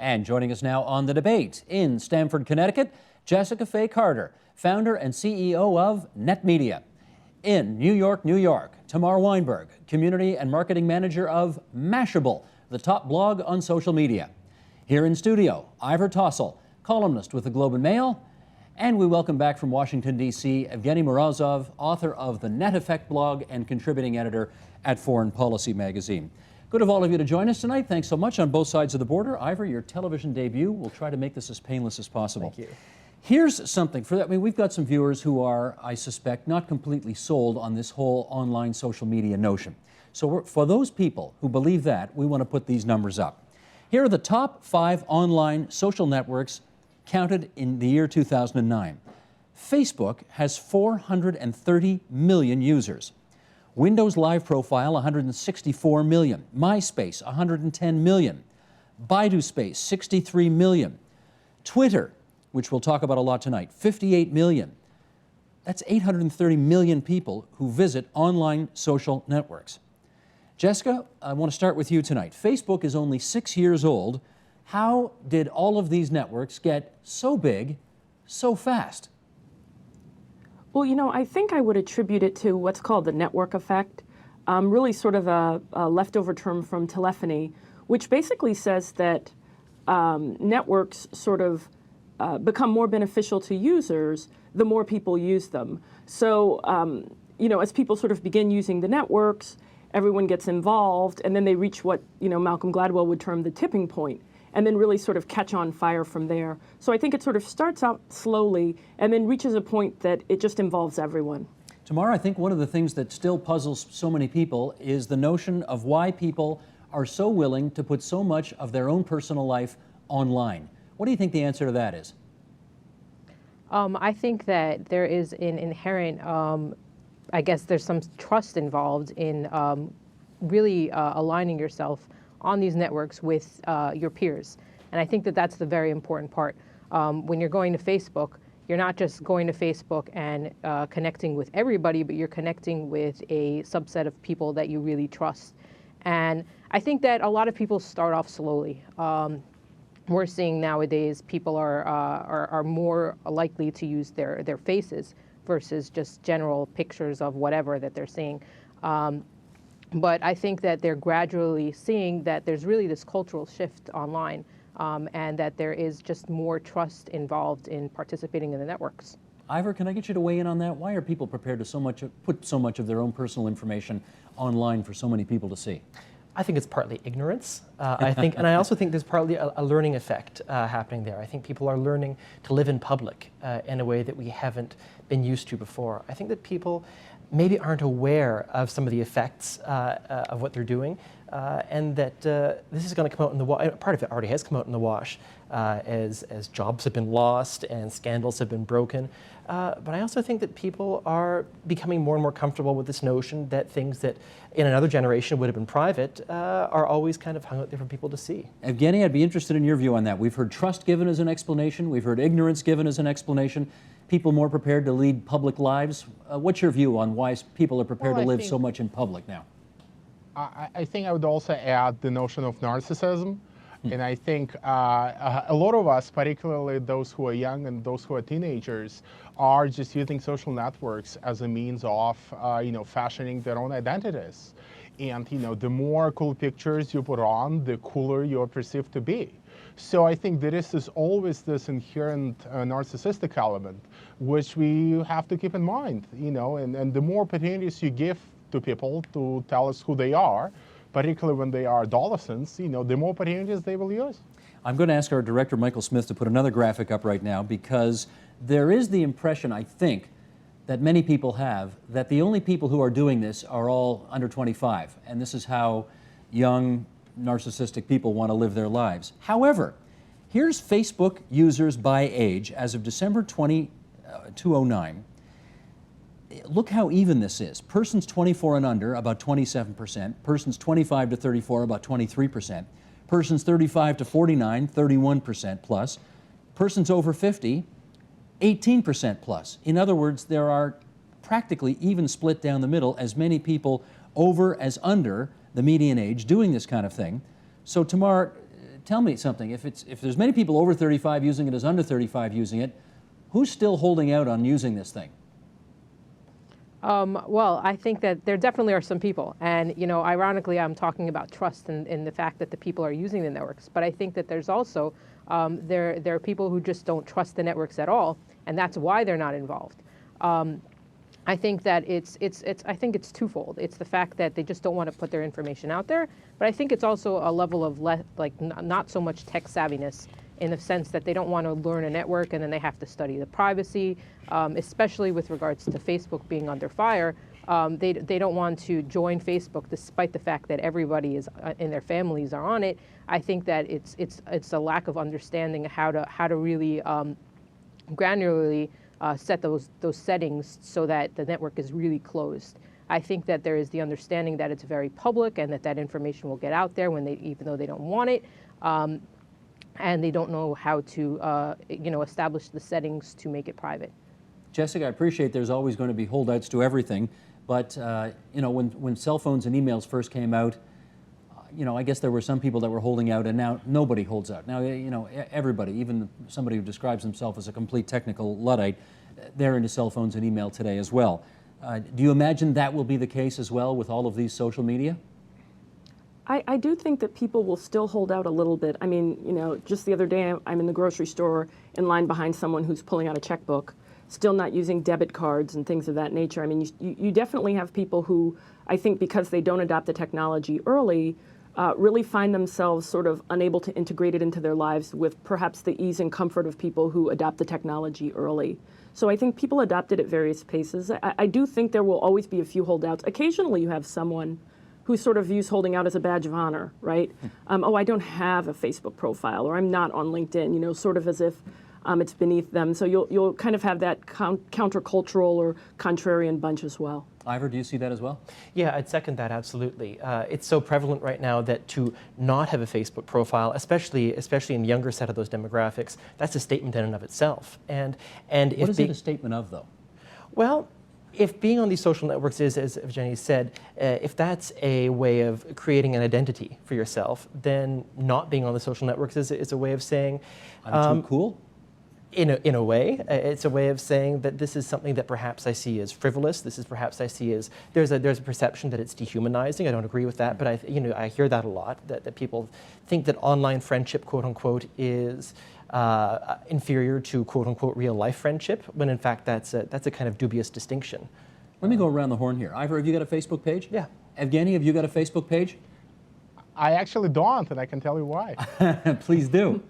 And joining us now on the debate in Stamford, Connecticut, Jessica Fay Carter, founder and CEO of Net Media. In New York, New York, Tamar Weinberg, community and marketing manager of Mashable, the top blog on social media. Here in studio, Ivor Tossell, columnist with the Globe and Mail. And we welcome back from Washington, D.C., Evgeny Morozov, author of the Net Effect blog and contributing editor at Foreign Policy magazine. Good of all of you to join us tonight. Thanks so much on both sides of the border. Ivor, your television debut. We'll try to make this as painless as possible. Thank you. Here's something for that. I mean, we've got some viewers who are, I suspect, not completely sold on this whole online social media notion. So for those people who believe that, we want to put these numbers up. Here are the top 5 online social networks counted in the year 2009. Facebook has 430 million users. Windows Live Profile, 164 million. MySpace, 110 million. Baidu Space, 63 million. Twitter, which we'll talk about a lot tonight, 58 million. That's 830 million people who visit online social networks. Jessica, I want to start with you tonight. Facebook is only 6 years old. How did all of these networks get so big so fast? Well, you know, I think I would attribute it to what's called the network effect, really sort of a leftover term from telephony, which basically says that networks sort of become more beneficial to users the more people use them. So, you know, as people sort of begin using the networks, everyone gets involved, and then they reach what, you know, Malcolm Gladwell would term the tipping point, and then really sort of catch on fire from there. So I think it sort of starts out slowly and then reaches a point that it just involves everyone. Tamar, I think one of the things that still puzzles so many people is the notion of why people are so willing to put so much of their own personal life online. What do you think the answer to that is? I think that there is an inherent, I guess there's some trust involved in really aligning yourself on these networks with your peers. And I think that that's the very important part. When you're going to Facebook, you're not just going to Facebook and connecting with everybody, but you're connecting with a subset of people that you really trust. And I think that a lot of people start off slowly. We're seeing nowadays people are more likely to use their faces versus just general pictures of whatever that they're seeing. But I think that they're gradually seeing that there's really this cultural shift online and that there is just more trust involved in participating in the networks. Ivor, can I get you to weigh in on that? Why are people prepared to put so much of their own personal information online for so many people to see? I think it's partly ignorance. And I also think there's partly a learning effect happening there. I think people are learning to live in public in a way that we haven't been used to before. I think that people maybe aren't aware of some of the effects of what they're doing, and that this is going to come out in the wash. Part of it already has come out in the wash as jobs have been lost and scandals have been broken. But I also think that people are becoming more and more comfortable with this notion that things that in another generation would have been private are always kind of hung out there for people to see. Evgeny, I'd be interested in your view on that. We've heard trust given as an explanation. We've heard ignorance given as an explanation. People more prepared to lead public lives. What's your view on why people are prepared to live so much in public now? I think I would also add the notion of narcissism. And I think a lot of us, particularly those who are young and those who are teenagers, are just using social networks as a means of, fashioning their own identities. And, the more cool pictures you put on, the cooler you're perceived to be. So I think there is always this inherent narcissistic element, which we have to keep in mind, and the more opportunities you give to people to tell us who they are, particularly when they are adolescents, the more opportunities they will use. I'm going to ask our director, Michael Smith, to put another graphic up right now, because there is the impression, I think, that many people have, that the only people who are doing this are all under 25, and this is how young, narcissistic people want to live their lives. However, here's Facebook users by age as of December 2009. Look how even this is. Persons 24 and under, about 27%. Persons 25 to 34, about 23%. Persons 35 to 49, 31% plus. Persons over 50, 18% plus. In other words, there are practically even split down the middle, as many people over as under the median age doing this kind of thing. So Tamar, tell me something. If there's many people over 35 using it as under 35 using it, who's still holding out on using this thing? Well, I think that there definitely are some people, and ironically, I'm talking about trust in the fact that the people are using the networks. But I think that there's also there are people who just don't trust the networks at all, and that's why they're not involved. I think that it's twofold. It's the fact that they just don't want to put their information out there, but I think it's also a level of not so much tech savviness, in the sense that they don't want to learn a network and then they have to study the privacy, especially with regards to Facebook being under fire. They don't want to join Facebook despite the fact that everybody is in their families are on it. I think that it's a lack of understanding how to really granularly set those settings so that the network is really closed. I think that there is the understanding that it's very public and that information will get out there even though they don't want it. And they don't know how to, establish the settings to make it private. Jessica, I appreciate there's always going to be holdouts to everything, but when cell phones and emails first came out, I guess there were some people that were holding out, and now nobody holds out. Now, everybody, even somebody who describes himself as a complete technical Luddite, they're into cell phones and email today as well. Do you imagine that will be the case as well with all of these social media? I do think that people will still hold out a little bit. I mean, just the other day I'm in the grocery store in line behind someone who's pulling out a checkbook, still not using debit cards and things of that nature. I mean, you definitely have people who, I think because they don't adopt the technology early, really find themselves sort of unable to integrate it into their lives with perhaps the ease and comfort of people who adopt the technology early. So I think people adopt it at various paces. I do think there will always be a few holdouts. Occasionally you have someone who sort of views holding out as a badge of honor, right? Oh, I don't have a Facebook profile, or I'm not on LinkedIn, sort of as if it's beneath them. So you'll kind of have that countercultural or contrarian bunch as well. Ivor, do you see that as well? Yeah, I'd second that absolutely. It's so prevalent right now that to not have a Facebook profile, especially in the younger set of those demographics, that's a statement in and of itself. And what is it a statement of, though? Well, if being on these social networks is, as Evgeny said, if that's a way of creating an identity for yourself, then not being on the social networks is a way of saying, I'm too cool? In a way, it's a way of saying that this is something that perhaps I see as frivolous. This is perhaps I see as there's a perception that it's dehumanizing. I don't agree with that, but I hear that a lot. That people think that online friendship, quote unquote, is inferior to quote unquote real life friendship, when in fact that's a kind of dubious distinction. Let me go around the horn here. Ivor, have you got a Facebook page? Yeah. Evgeny, have you got a Facebook page? I actually don't, and I can tell you why. Please do.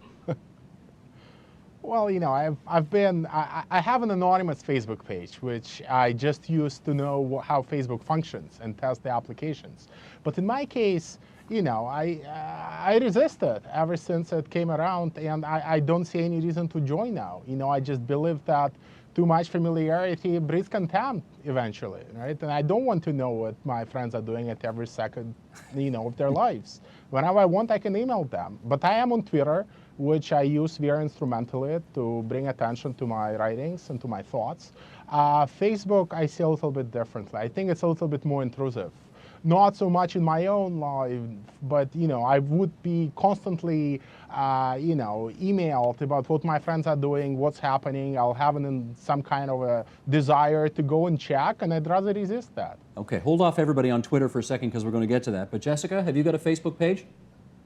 Well, I have an anonymous Facebook page, which I just use to know how Facebook functions and test the applications. But in my case, I resist it ever since it came around, and I don't see any reason to join now. I just believe that too much familiarity breeds contempt eventually, right? And I don't want to know what my friends are doing at every second, of their lives. Whenever I want, I can email them. But I am on Twitter, which I use very instrumentally to bring attention to my writings and to my thoughts. Facebook, I see a little bit differently. I think it's a little bit more intrusive. Not so much in my own life, but I would be constantly, emailed about what my friends are doing, what's happening. I'll have some kind of a desire to go and check, and I'd rather resist that. Okay, hold off everybody on Twitter for a second because we're going to get to that. But Jessica, have you got a Facebook page?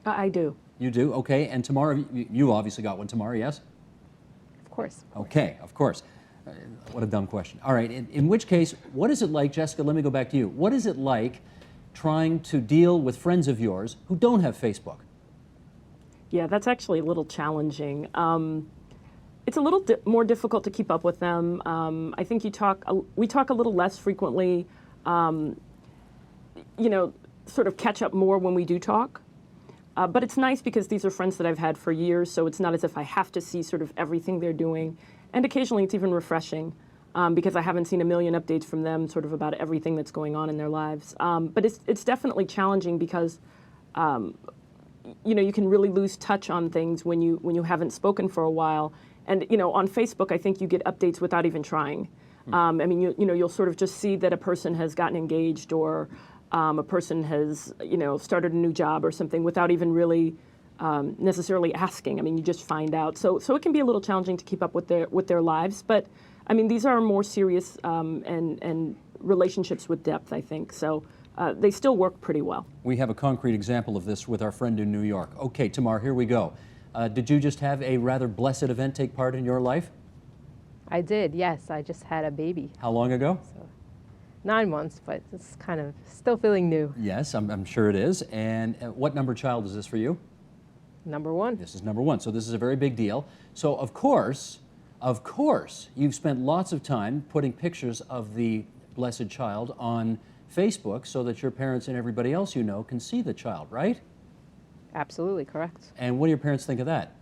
I do. You do? Okay, and Tamara, you obviously got one, Tamara, yes? Of course. Okay, of course. What a dumb question. All right, in which case, what is it like, Jessica, let me go back to you. What is it like trying to deal with friends of yours who don't have Facebook? Yeah, that's actually a little challenging. It's a little more difficult to keep up with them. I think we talk a little less frequently, sort of catch up more when we do talk. But it's nice because these are friends that I've had for years, so it's not as if I have to see sort of everything they're doing. And occasionally it's even refreshing because I haven't seen a million updates from them sort of about everything that's going on in their lives. But it's definitely challenging because, you can really lose touch on things when you haven't spoken for a while. And, on Facebook, I think you get updates without even trying. I mean, you'll sort of just see that a person has gotten engaged or a person has, started a new job or something without even really necessarily asking. I mean, you just find out. So it can be a little challenging to keep up with their lives. But I mean, these are more serious and relationships with depth, I think. So they still work pretty well. We have a concrete example of this with our friend in New York. Okay, Tamar, here we go. Did you just have a rather blessed event take part in your life? I did, yes. I just had a baby. How long ago? So 9 months, but it's kind of still feeling new. Yes, I'm sure it is. And what number child is this for you? Number 1. This is number 1, so this is a very big deal. So of course, you've spent lots of time putting pictures of the blessed child on Facebook so that your parents and everybody else you know can see the child, right? Absolutely correct. And what do your parents think of that?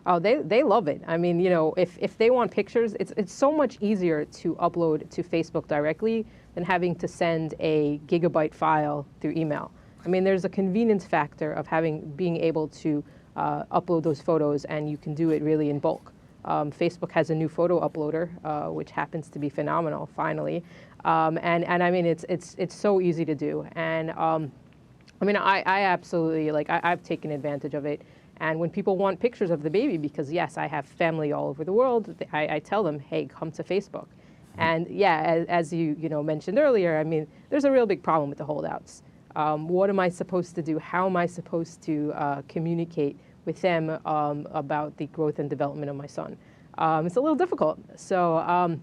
Oh, they love it. I mean, you know, if they want pictures, it's so much easier to upload to Facebook directly than having to send a gigabyte file through email. I mean, there's a convenience factor of being able to upload those photos, and you can do it really in bulk. Facebook has a new photo uploader, which happens to be phenomenal, finally. And I mean, it's so easy to do. And I mean, I absolutely, like, I've taken advantage of it. And when people want pictures of the baby, because yes, I have family all over the world, I tell them, hey, come to Facebook. And yeah, as you mentioned earlier, I mean, there's a real big problem with the holdouts. What am I supposed to do? How am I supposed to communicate with them about the growth and development of my son? It's a little difficult. So I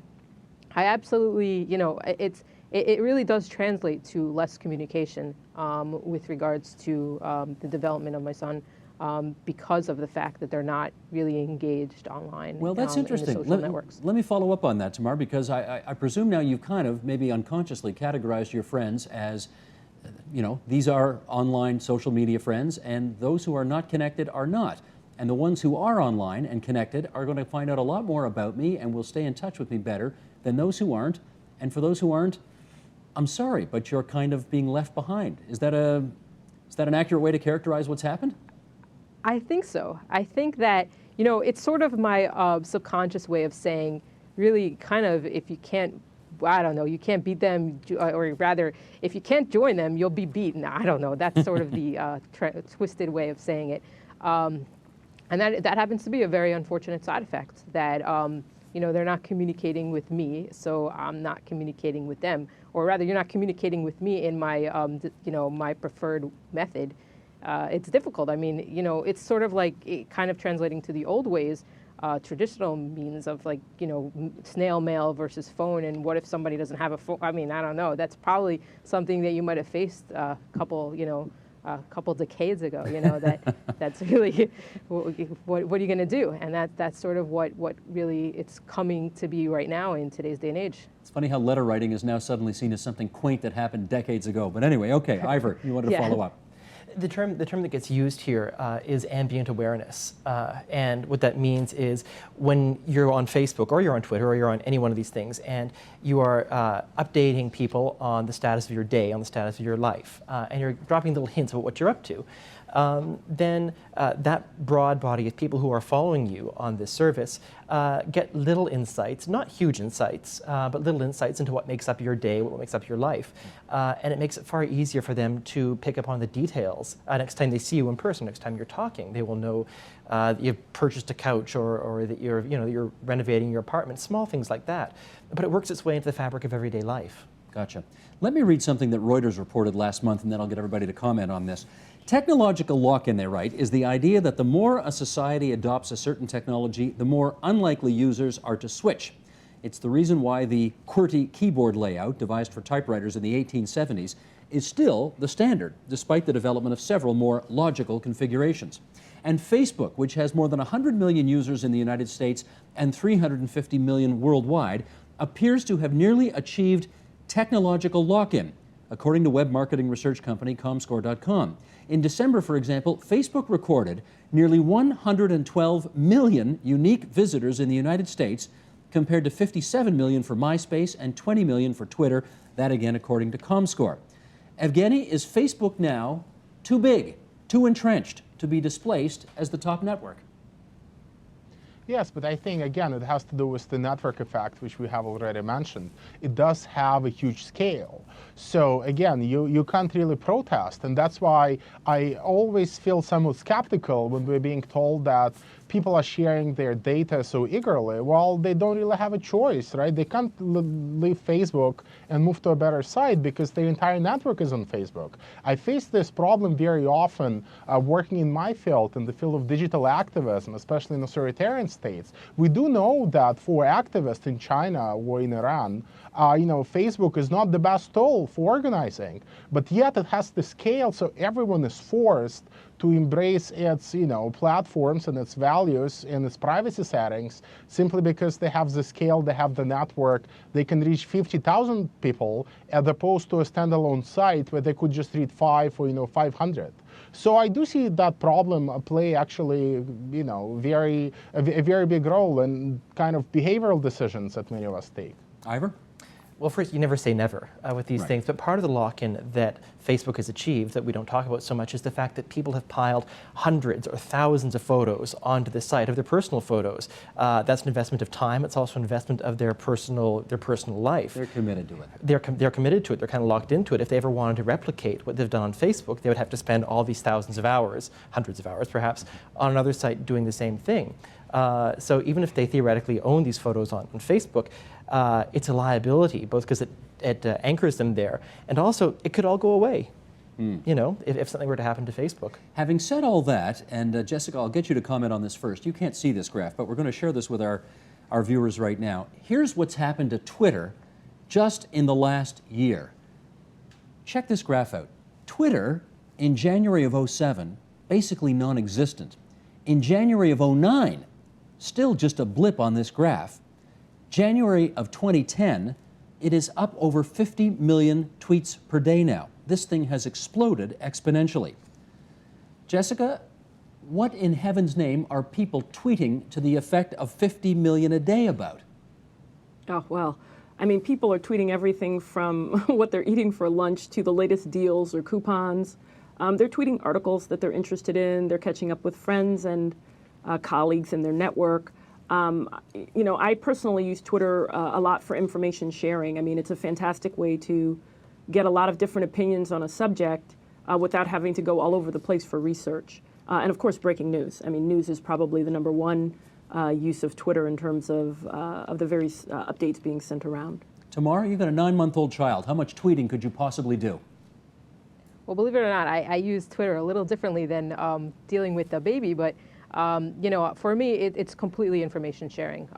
absolutely, it really does translate to less communication with regards to the development of my son. Because of the fact that they're not really engaged online. Well, that's interesting. In the social networks. Let me follow up on that, Tamar, because I presume now you've kind of maybe unconsciously categorized your friends as, these are online social media friends, and those who are not connected are not. And the ones who are online and connected are going to find out a lot more about me and will stay in touch with me better than those who aren't. And for those who aren't, I'm sorry, but you're kind of being left behind. Is that an accurate way to characterize what's happened? I think so. I think that, it's sort of my subconscious way of saying, really kind of, if you can't, I don't know, you can't beat them, or rather, if you can't join them, you'll be beaten. I don't know. That's sort of the twisted way of saying it. And that happens to be a very unfortunate side effect, that, they're not communicating with me, so I'm not communicating with them. Or rather, you're not communicating with me in my, my preferred method. It's difficult. I mean, it's sort of like kind of translating to the old ways, traditional means of like, snail mail versus phone. And what if somebody doesn't have a phone? I mean, I don't know. That's probably something that you might have faced a couple decades ago. That's really what are you going to do? And that's sort of what really it's coming to be right now in today's day and age. It's funny how letter writing is now suddenly seen as something quaint that happened decades ago. But anyway, okay, Ivor, you wanted to follow up. The term that gets used here is ambient awareness. And what that means is when you're on Facebook or you're on Twitter or you're on any one of these things and you are updating people on the status of your day, on the status of your life, and you're dropping little hints about what you're up to, then that broad body of people who are following you on this service get little insights, not huge insights, but little insights into what makes up your day, what makes up your life. And it makes it far easier for them to pick up on the details. Next time they see you in person, next time you're talking, they will know that you've purchased a couch or that you're renovating your apartment, small things like that. But it works its way into the fabric of everyday life. Gotcha. Let me read something that Reuters reported last month, and then I'll get everybody to comment on this. Technological lock-in, they write, is the idea that the more a society adopts a certain technology, the more unlikely users are to switch. It's the reason why the QWERTY keyboard layout, devised for typewriters in the 1870s, is still the standard, despite the development of several more logical configurations. And Facebook, which has more than 100 million users in the United States and 350 million worldwide, appears to have nearly achieved technological lock-in, according to web marketing research company Comscore.com. In December, for example, Facebook recorded nearly 112 million unique visitors in the United States, compared to 57 million for MySpace and 20 million for Twitter, that again according to Comscore. Evgeny, is Facebook now too big, too entrenched to be displaced as the top network? Yes, but I think, again, it has to do with the network effect, which we have already mentioned. It does have a huge scale. So again, you can't really protest. And that's why I always feel somewhat skeptical when we're being told that people are sharing their data so eagerly. Well, they don't really have a choice, right? They can't leave Facebook and move to a better site because their entire network is on Facebook. I face this problem very often working in my field, in the field of digital activism, especially in authoritarian states. We do know that for activists in China or in Iran, Facebook is not the best tool for organizing, but yet it has the scale, so everyone is forced to embrace its platforms and its values and its privacy settings simply because they have the scale, they have the network, they can reach 50,000 people as opposed to a standalone site where they could just read 5 or 500. So I do see that problem play actually a very big role in kind of behavioral decisions that many of us take. Ivor? Well, first, you never say never with these Right. things, but part of the lock-in that Facebook has achieved that we don't talk about so much is the fact that people have piled hundreds or thousands of photos onto the site, of their personal photos. That's an investment of time. It's also an investment of their personal life. They're committed to it. They're committed to it. They're kind of locked into it. If they ever wanted to replicate what they've done on Facebook, they would have to spend all these thousands of hours, hundreds of hours perhaps, on another site doing the same thing. So even if they theoretically own these photos on Facebook, it's a liability, both because it anchors them there, and also it could all go away, if something were to happen to Facebook. Having said all that, and Jessica, I'll get you to comment on this first. You can't see this graph, but we're going to share this with our viewers right now. Here's what's happened to Twitter just in the last year. Check this graph out. Twitter, in January of 07, basically non-existent. In January of 09, still just a blip on this graph. January of 2010, it is up over 50 million tweets per day now. This thing has exploded exponentially. Jessica, what in heaven's name are people tweeting to the effect of 50 million a day about? Oh, well, I mean, people are tweeting everything from what they're eating for lunch to the latest deals or coupons. They're tweeting articles that they're interested in. They're catching up with friends and colleagues in their network. I personally use Twitter a lot for information sharing. I mean, it's a fantastic way to get a lot of different opinions on a subject without having to go all over the place for research. And of course, breaking news. I mean, news is probably the number one use of Twitter in terms of the various updates being sent around. Tamar, you've got a 9-month-old child. How much tweeting could you possibly do? Well, believe it or not, I use Twitter a little differently than dealing with the baby, but for me, it's completely information sharing.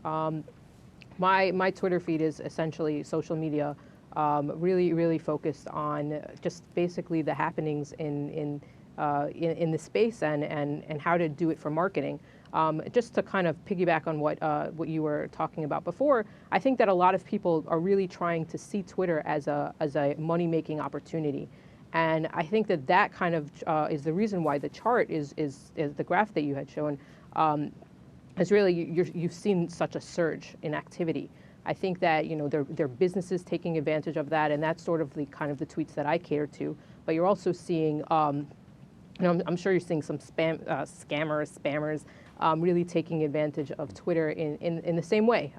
My Twitter feed is essentially social media, really focused on just basically the happenings in the space and how to do it for marketing. Just to kind of piggyback on what you were talking about before, I think that a lot of people are really trying to see Twitter as a money-making opportunity. And I think that kind of is the reason why the chart is the graph that you had shown is really you've seen such a surge in activity. I think that there are businesses taking advantage of that, and that's sort of the kind of the tweets that I cater to. But you're also seeing, I'm sure you're seeing some spammers really taking advantage of Twitter in the same way.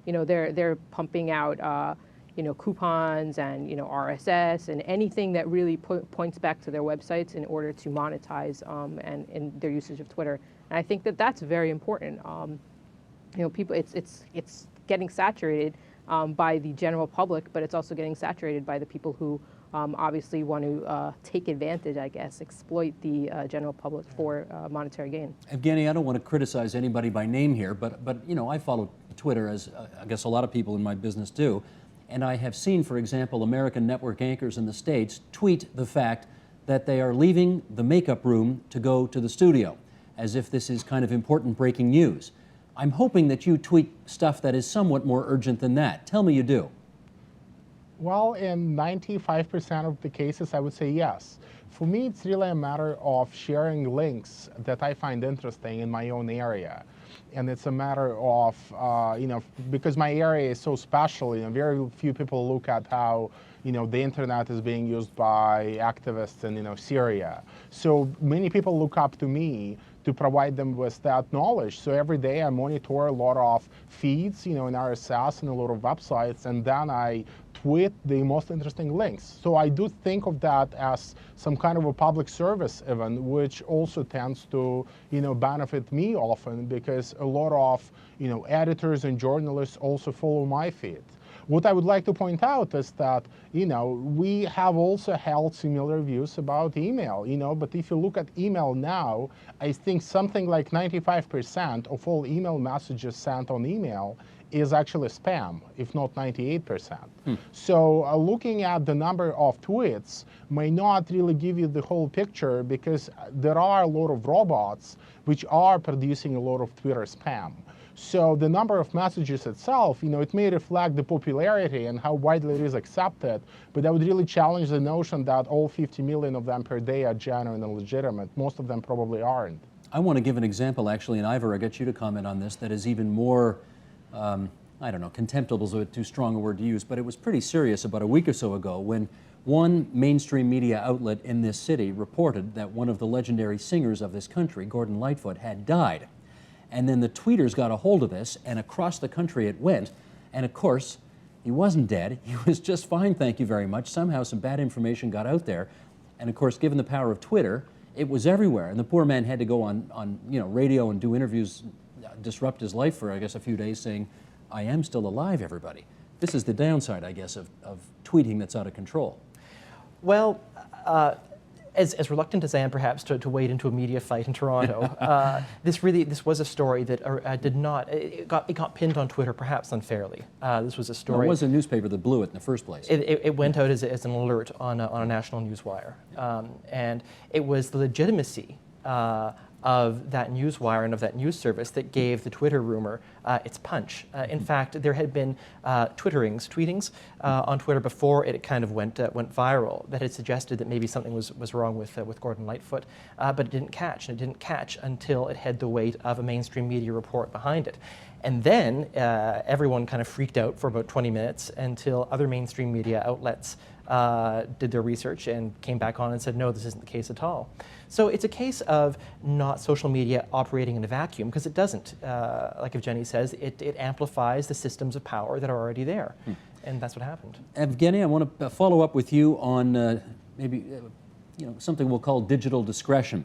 They're pumping out. Coupons and RSS and anything that really points back to their websites in order to monetize and in their usage of Twitter. And I think that that's very important. People, it's getting saturated by the general public, but it's also getting saturated by the people who obviously want to take advantage, I guess, exploit the general public for monetary gain. Evgeny, I don't want to criticize anybody by name here, but I follow Twitter, as I guess a lot of people in my business do. And I have seen, for example, American network anchors in the States tweet the fact that they are leaving the makeup room to go to the studio, as if this is kind of important breaking news. I'm hoping that you tweet stuff that is somewhat more urgent than that. Tell me you do. Well, in 95% of the cases, I would say yes. For me, it's really a matter of sharing links that I find interesting in my own area. And it's a matter of, because my area is so special, very few people look at how, the internet is being used by activists in, Syria. So many people look up to me to provide them with that knowledge. So every day I monitor a lot of feeds, in RSS and a lot of websites, and then I tweet the most interesting links. So I do think of that as some kind of a public service even, which also tends to, benefit me often, because a lot of, editors and journalists also follow my feed. What I would like to point out is that, we have also held similar views about email, but if you look at email now, I think something like 95% of all email messages sent on email is actually spam, if not 98%. So looking at the number of tweets may not really give you the whole picture, because there are a lot of robots which are producing a lot of Twitter spam. So the number of messages itself, it may reflect the popularity and how widely it is accepted, but I would really challenge the notion that all 50 million of them per day are genuine and legitimate. Most of them probably aren't. I want to give an example, actually, and Ivor, I get you to comment on this, that is even more, I don't know, contemptible is too strong a word to use, but it was pretty serious about a week or so ago when one mainstream media outlet in this city reported that one of the legendary singers of this country, Gordon Lightfoot, had died. And then the tweeters got a hold of this, and across the country it went. And of course, he wasn't dead. He was just fine, thank you very much. Somehow some bad information got out there. And of course, given the power of Twitter, it was everywhere. And the poor man had to go on radio and do interviews, disrupt his life for, I guess, a few days, saying, I am still alive, everybody. This is the downside, I guess, of tweeting that's out of control. Well, as reluctant as I am perhaps to wade into a media fight in Toronto, this was a story that it got pinned on Twitter perhaps unfairly. This was a story. Well, it was a newspaper that blew it in the first place. It went out as an alert on a national newswire, and it was the legitimacy of that newswire and of that news service that gave the Twitter rumor its punch. In fact, there had been tweetings on Twitter before it kind of went viral that had suggested that maybe something was wrong with Gordon Lightfoot, but it didn't catch, and it didn't catch until it had the weight of a mainstream media report behind it. And then everyone kind of freaked out for about 20 minutes until other mainstream media outlets did their research and came back on and said, no, this isn't the case at all. So it's a case of not social media operating in a vacuum, because it doesn't. Like Evgeny says, it amplifies the systems of power that are already there. And that's what happened. Evgeny, I want to follow up with you on maybe something we'll call digital discretion.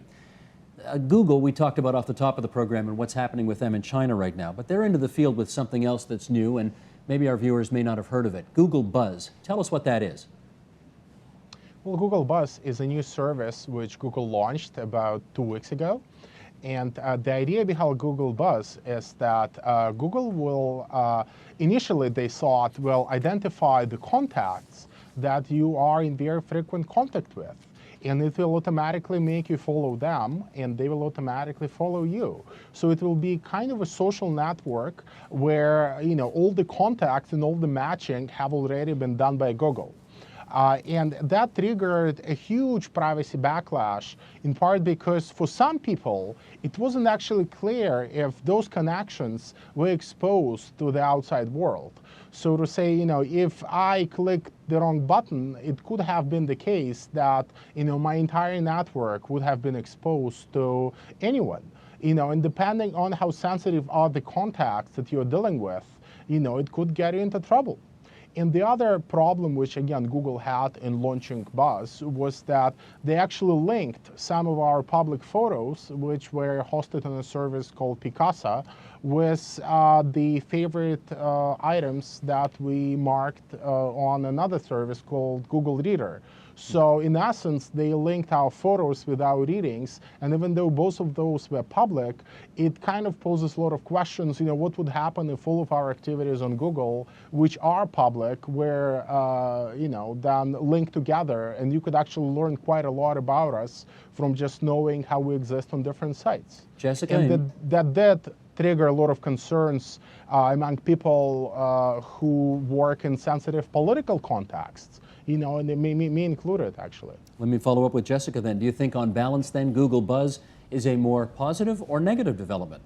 Google, we talked about off the top of the program and what's happening with them in China right now, but they're into the field with something else that's new, and maybe our viewers may not have heard of it. Google Buzz. Tell us what that is. Well, Google Buzz is a new service which Google launched about 2 weeks ago. And the idea behind Google Buzz is that Google will, initially they thought, will identify the contacts that you are in very frequent contact with. And it will automatically make you follow them, and they will automatically follow you. So it will be kind of a social network where all the contacts and all the matching have already been done by Google. And that triggered a huge privacy backlash, in part because for some people, it wasn't actually clear if those connections were exposed to the outside world. So to say, if I clicked the wrong button, it could have been the case that, my entire network would have been exposed to anyone. And depending on how sensitive are the contacts that you're dealing with, it could get you into trouble. And the other problem, which again Google had in launching Buzz, was that they actually linked some of our public photos, which were hosted on a service called Picasa, with the favorite items that we marked on another service called Google Reader. So in essence, they linked our photos with our readings, and even though both of those were public, it kind of poses a lot of questions. What would happen if all of our activities on Google, which are public, were then linked together, and you could actually learn quite a lot about us from just knowing how we exist on different sites. Jessica? And that did trigger a lot of concerns among people who work in sensitive political contexts. And me included, actually. Let me follow up with Jessica then. Do you think on balance then Google Buzz is a more positive or negative development?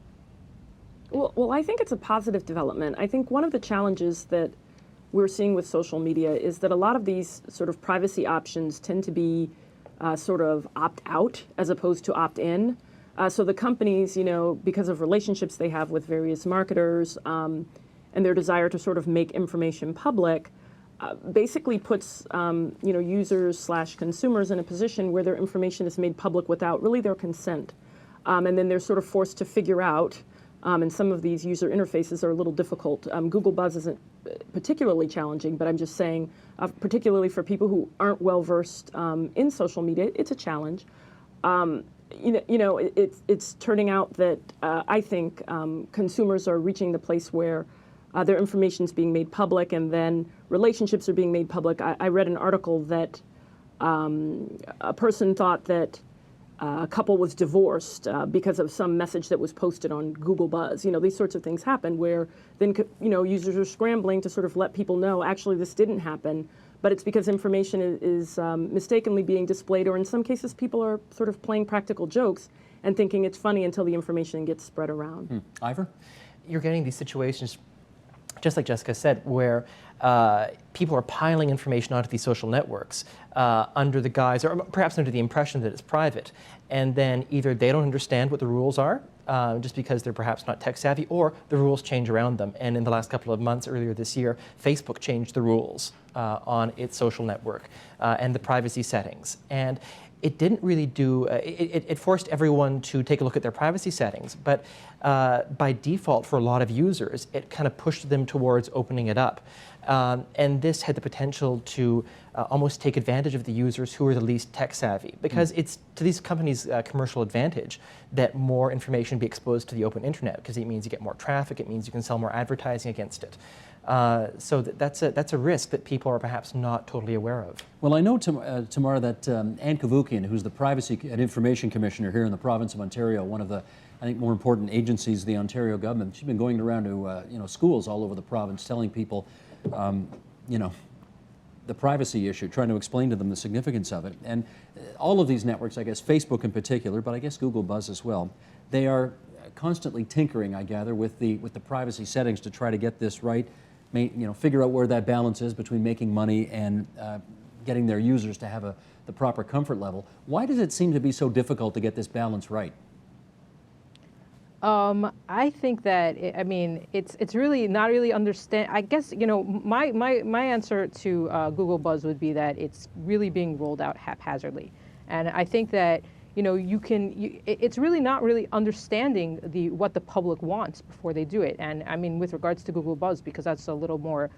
Well, I think it's a positive development. I think one of the challenges that we're seeing with social media is that a lot of these sort of privacy options tend to be sort of opt-out as opposed to opt-in. So the companies, because of relationships they have with various marketers and their desire to sort of make information public, basically puts users/consumers in a position where their information is made public without really their consent. And then they're sort of forced to figure out, and some of these user interfaces are a little difficult. Google Buzz isn't particularly challenging, but I'm just saying, particularly for people who aren't well versed in social media, it's a challenge. It's turning out that I think consumers are reaching the place where their information is being made public, and then relationships are being made public. I read an article that a person thought that a couple was divorced because of some message that was posted on Google Buzz. These sorts of things happen where then, users are scrambling to sort of let people know, actually, this didn't happen, but it's because information is mistakenly being displayed, or in some cases, people are sort of playing practical jokes and thinking it's funny until the information gets spread around. Ivor? You're getting these situations, just like Jessica said, where people are piling information onto these social networks under the guise, or perhaps under the impression that it's private, and then either they don't understand what the rules are, just because they're perhaps not tech savvy, or the rules change around them. And in the last couple of months, earlier this year, Facebook changed the rules on its social network and the privacy settings. And it didn't really do, it forced everyone to take a look at their privacy settings, but by default for a lot of users, it kind of pushed them towards opening it up. And this had the potential to almost take advantage of the users who are the least tech savvy, because it's to these companies' commercial advantage that more information be exposed to the open internet, because it means you get more traffic, it means you can sell more advertising against it. So that's a risk that people are perhaps not totally aware of. Well, I know, Tamara, that Ann Kavoukian, who's the Privacy and Information Commissioner here in the province of Ontario, one of the, I think, more important agencies of the Ontario government, she's been going around to schools all over the province telling people, the privacy issue, trying to explain to them the significance of it. And all of these networks, I guess Facebook in particular, but I guess Google Buzz as well, they are constantly tinkering, I gather, with the privacy settings to try to get this right, figure out where that balance is between making money and getting their users to have the proper comfort level. Why does it seem to be so difficult to get this balance right? I think that it's really not really understand. I guess my answer to Google Buzz would be that it's really being rolled out haphazardly, and I think that it's really not really understanding what the public wants before they do it. And I mean, with regards to Google Buzz, because that's a little more,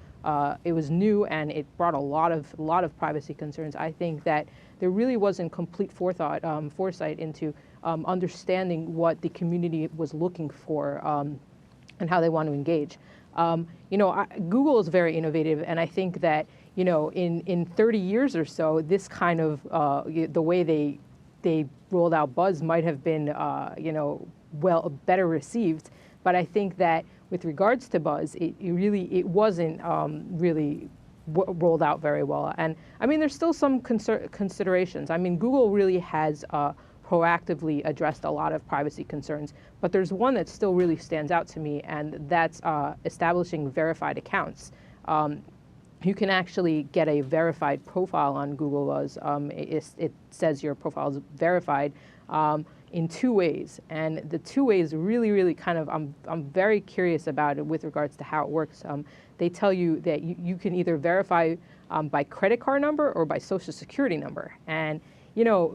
it was new and it brought a lot of privacy concerns. I think that there really wasn't complete foresight into understanding what the community was looking for and how they want to engage. Google is very innovative, and I think that in 30 years or so, this kind of the way they rolled out Buzz might have been better received. But I think that with regards to Buzz, it wasn't really rolled out very well. And I mean, there's still some considerations. I mean, Google really has proactively addressed a lot of privacy concerns, but there's one that still really stands out to me, and that's establishing verified accounts. You can actually get a verified profile on Google Buzz. It says your profile is verified in 2 ways, and the 2 ways really kind of, I'm very curious about it with regards to how it works. They tell you that you can either verify by credit card number or by social security number, and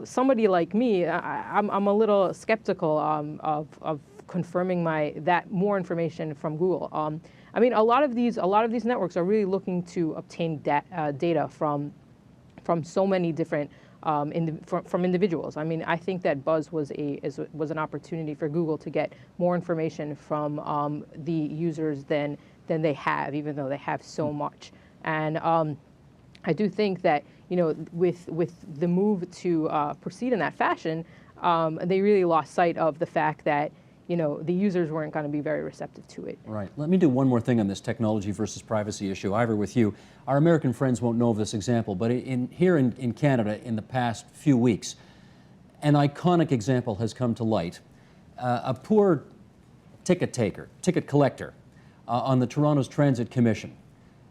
somebody like me, I'm a little skeptical of confirming that more information from Google. I mean, a lot of these networks are really looking to obtain data from so many different from individuals. I mean, I think that Buzz was an opportunity for Google to get more information from the users than they have, even though they have so much. And I do think that with the move to proceed in that fashion, they really lost sight of the fact that the users weren't going to be very receptive to it. Right. Let me do one more thing on this technology versus privacy issue. Ivor, with you. Our American friends won't know of this example, but here in Canada in the past few weeks, an iconic example has come to light. A poor ticket collector on the Toronto's Transit Commission.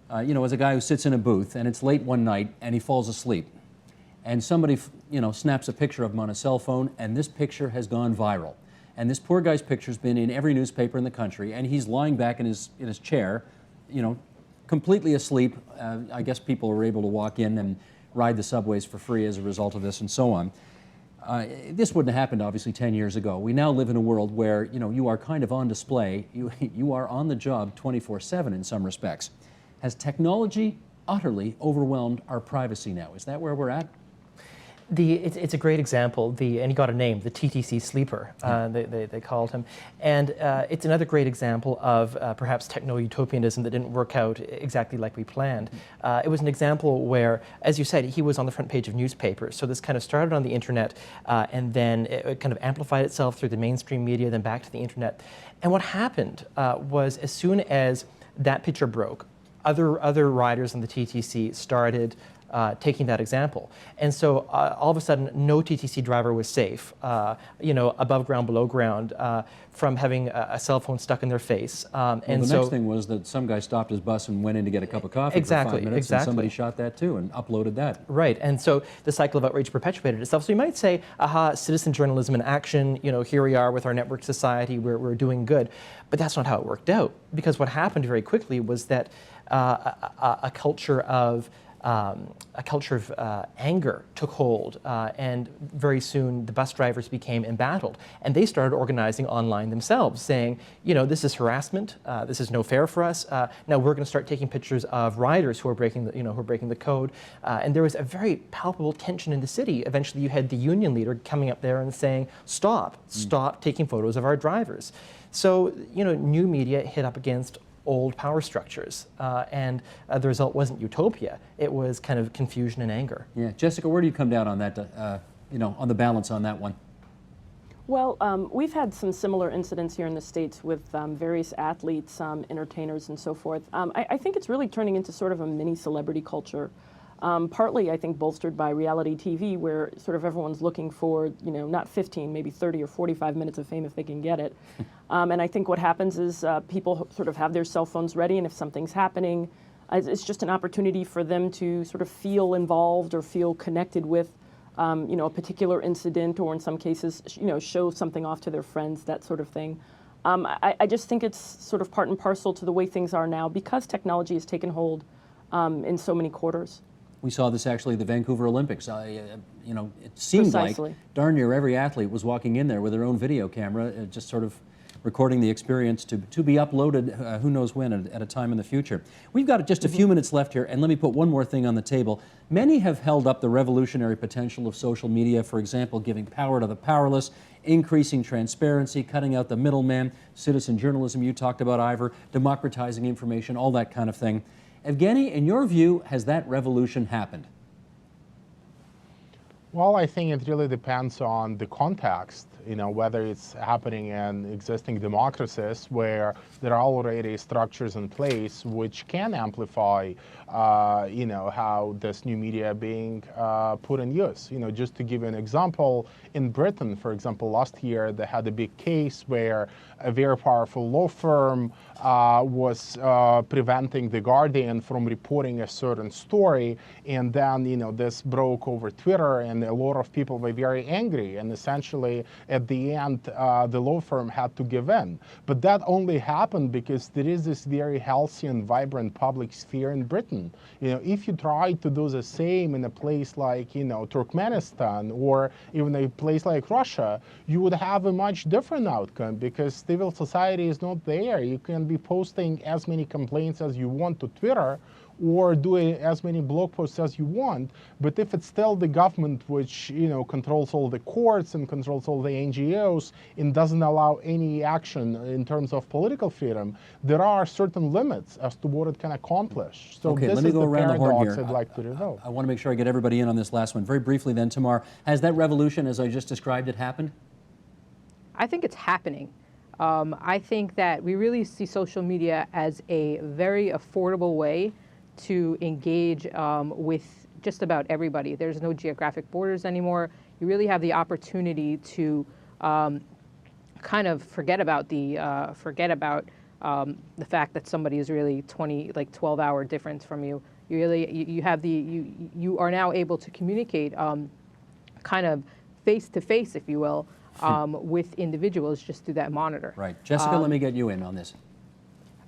As a guy who sits in a booth and it's late one night and he falls asleep. And somebody, snaps a picture of him on a cell phone, and this picture has gone viral. And this poor guy's picture's been in every newspaper in the country, and he's lying back in his chair, you know, completely asleep. I guess people were able to walk in and ride the subways for free as a result of this and so on. This wouldn't have happened, obviously, 10 years ago. We now live in a world where, you know, you are kind of on display. You are on the job 24/7 in some respects. Has technology utterly overwhelmed our privacy now? Is that where we're at? It's a great example, and he got a name, the TTC sleeper, they called him. And it's another great example of perhaps techno-utopianism that didn't work out exactly like we planned. It was an example where, as you said, he was on the front page of newspapers. So this kind of started on the internet, and then it kind of amplified itself through the mainstream media, then back to the internet. And what happened was, as soon as that picture broke, other riders on the TTC started taking that example. And so all of a sudden, no TTC driver was safe, you know, above ground, below ground, from having a cell phone stuck in their face. Well, and the so, next thing was that some guy stopped his bus and went in to get a cup of coffee Exactly, for 5 minutes, exactly. and somebody shot that too and uploaded that. Right, and so the cycle of outrage perpetuated itself. So you might say, aha, citizen journalism in action, you know, here we are with our network society, we're doing good. But that's not how it worked out, because what happened very quickly was that a culture of anger took hold, and very soon the bus drivers became embattled, and they started organizing online themselves, saying, you know, this is harassment, this is no fair for us. Now we're going to start taking pictures of riders who are breaking the code, and there was a very palpable tension in the city. Eventually, you had the union leader coming up there and saying, stop taking photos of our drivers. So, you know, new media hit up against old power structures, and the result wasn't utopia. It was kind of confusion and anger. Yeah, Jessica, where do you come down on that? You know, on the balance on that one. Well, we've had some similar incidents here in the States with various athletes, entertainers, and so forth. I think it's really turning into sort of a mini celebrity culture. Partly, I think, bolstered by reality TV, where sort of everyone's looking for, you know, not 15, maybe 30 or 45 minutes of fame if they can get it. And I think what happens is people sort of have their cell phones ready, and if something's happening, it's just an opportunity for them to sort of feel involved or feel connected with, you know, a particular incident, or in some cases, you know, show something off to their friends, that sort of thing. I just think it's sort of part and parcel to the way things are now, because technology has taken hold in so many quarters. We saw this actually at the Vancouver Olympics. You know, it seemed Precisely. like darn near every athlete was walking in there with their own video camera, just sort of recording the experience to be uploaded who knows when, at a time in the future. We've got just a few minutes left here, and let me put one more thing on the table. Many have held up the revolutionary potential of social media, for example, giving power to the powerless, increasing transparency, cutting out the middleman, citizen journalism you talked about, Ivor, democratizing information, all that kind of thing. Evgeny, in your view, has that revolution happened? Well, I think it really depends on the context, you know, whether it's happening in existing democracies where there are already structures in place which can amplify, you know, how this new media being put in use. You know, just to give you an example, in Britain, for example, last year they had a big case where a very powerful law firm was preventing The Guardian from reporting a certain story, and then, you know, this broke over Twitter, and a lot of people were very angry, and essentially at the end the law firm had to give in. But that only happened because there is this very healthy and vibrant public sphere in Britain. You know, if you try to do the same in a place like, you know, Turkmenistan, or even a place like Russia, you would have a much different outcome, because civil society is not there. You can be posting as many complaints as you want to Twitter, or doing as many blog posts as you want, but if it's still the government which, you know, controls all the courts and controls all the NGOs and doesn't allow any action in terms of political freedom, there are certain limits as to what it can accomplish. So okay, this let me is go the around the horn paradox here. I'd like to resolve. I want to make sure I get everybody in on this last one. Very briefly then, Tamar, has that revolution, as I just described it, happened? I think it's happening. I think that we really see social media as a very affordable way to engage with just about everybody. There's no geographic borders anymore. You really have the opportunity to kind of forget about the fact that somebody is really 12-hour difference from you. You really you are now able to communicate kind of face to face, if you will, with individuals just through that monitor. Right. Jessica, let me get you in on this.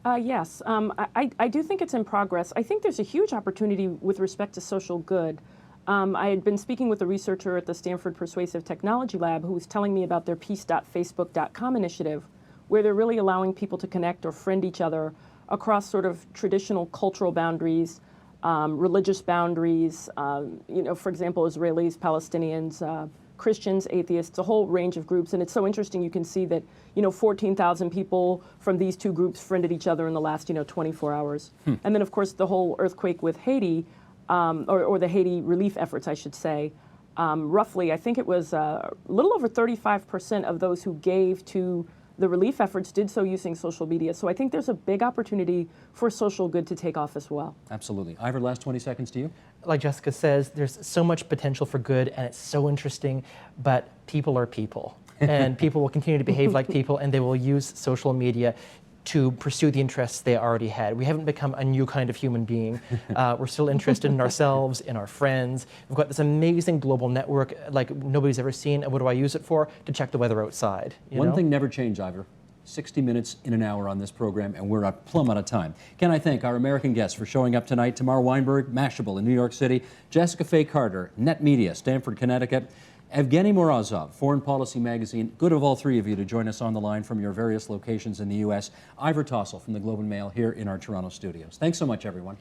Yes, I do think it's in progress. I think there's a huge opportunity with respect to social good. I had been speaking with a researcher at the Stanford Persuasive Technology Lab who was telling me about their peace.facebook.com initiative, where they're really allowing people to connect or friend each other across sort of traditional cultural boundaries, religious boundaries, for example, Israelis, Palestinians, Christians, atheists, a whole range of groups. And it's so interesting, you can see that, 14,000 people from these two groups friended each other in the last, 24 hours. And then, of course, the whole earthquake with Haiti, or the Haiti relief efforts, I should say, roughly, I think it was a little over 35% of those who gave to the relief efforts did so using social media. So I think there's a big opportunity for social good to take off as well. Absolutely. Ivor, last 20 seconds to you. Like Jessica says, there's so much potential for good, and it's so interesting, but people are people. And people will continue to behave like people, and they will use social media to pursue the interests they already had. We haven't become a new kind of human being. We're still interested in ourselves, in our friends. We've got this amazing global network like nobody's ever seen. And what do I use it for? To check the weather outside. One thing never changed, Ivor. 60 minutes in an hour on this program, and we're plumb out of time. Can I thank our American guests for showing up tonight? Tamar Weinberg, Mashable in New York City. Jessica Fay Carter, Net Media, Stamford, Connecticut. Evgeny Morozov, Foreign Policy Magazine. Good of all three of you to join us on the line from your various locations in the U.S. Ivor Tossell from the Globe and Mail here in our Toronto studios. Thanks so much, everyone.